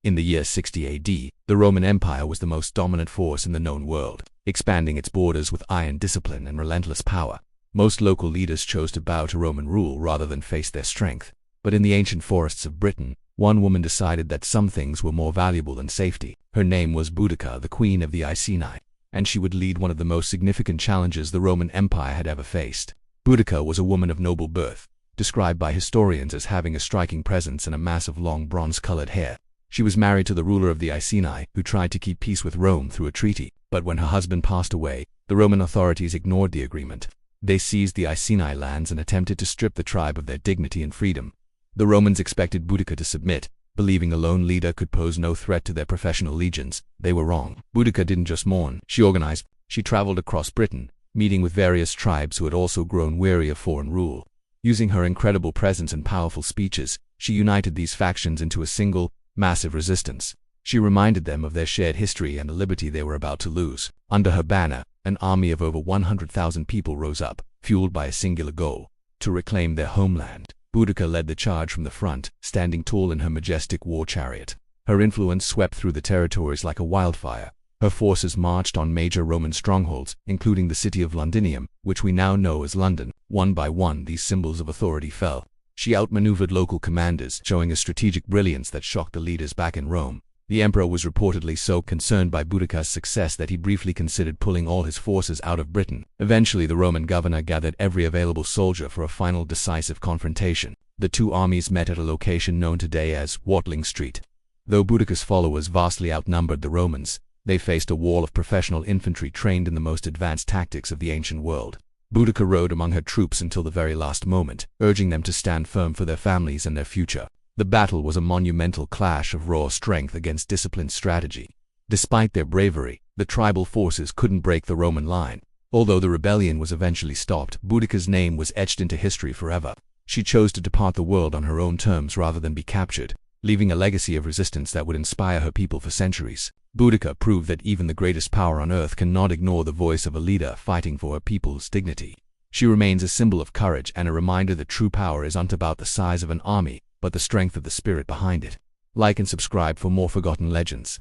In the year 60 AD, the Roman Empire was the most dominant force in the known world, expanding its borders with iron discipline and relentless power. Most local leaders chose to bow to Roman rule rather than face their strength. But in the ancient forests of Britain, one woman decided that some things were more valuable than safety. Her name was Boudica, the queen of the Iceni, and she would lead one of the most significant challenges the Roman Empire had ever faced. Boudica was a woman of noble birth, described by historians as having a striking presence and a mass of long bronze-colored hair. She was married to the ruler of the Iceni, who tried to keep peace with Rome through a treaty. But when her husband passed away, the Roman authorities ignored the agreement. They seized the Iceni lands and attempted to strip the tribe of their dignity and freedom. The Romans expected Boudica to submit, believing a lone leader could pose no threat to their professional legions. They were wrong. Boudica didn't just mourn, she organized. She traveled across Britain, meeting with various tribes who had also grown weary of foreign rule. Using her incredible presence and powerful speeches, she united these factions into a single, massive resistance. She reminded them of their shared history and the liberty they were about to lose. Under her banner, an army of over 100,000 people rose up, fueled by a singular goal: to reclaim their homeland. Boudica led the charge from the front, standing tall in her majestic war chariot. Her influence swept through the territories like a wildfire. Her forces marched on major Roman strongholds, including the city of Londinium, which we now know as London. One by one, these symbols of authority fell. She outmaneuvered local commanders, showing a strategic brilliance that shocked the leaders back in Rome. The emperor was reportedly so concerned by Boudica's success that he briefly considered pulling all his forces out of Britain. Eventually, the Roman governor gathered every available soldier for a final decisive confrontation. The two armies met at a location known today as Watling Street. Though Boudica's followers vastly outnumbered the Romans, they faced a wall of professional infantry trained in the most advanced tactics of the ancient world. Boudica rode among her troops until the very last moment, urging them to stand firm for their families and their future. The battle was a monumental clash of raw strength against disciplined strategy. Despite their bravery, the tribal forces couldn't break the Roman line. Although the rebellion was eventually stopped, Boudica's name was etched into history forever. She chose to depart the world on her own terms rather than be captured, leaving a legacy of resistance that would inspire her people for centuries. Boudica proved that even the greatest power on earth cannot ignore the voice of a leader fighting for her people's dignity. She remains a symbol of courage and a reminder that true power isn't about the size of an army, but the strength of the spirit behind it. Like and subscribe for more forgotten legends.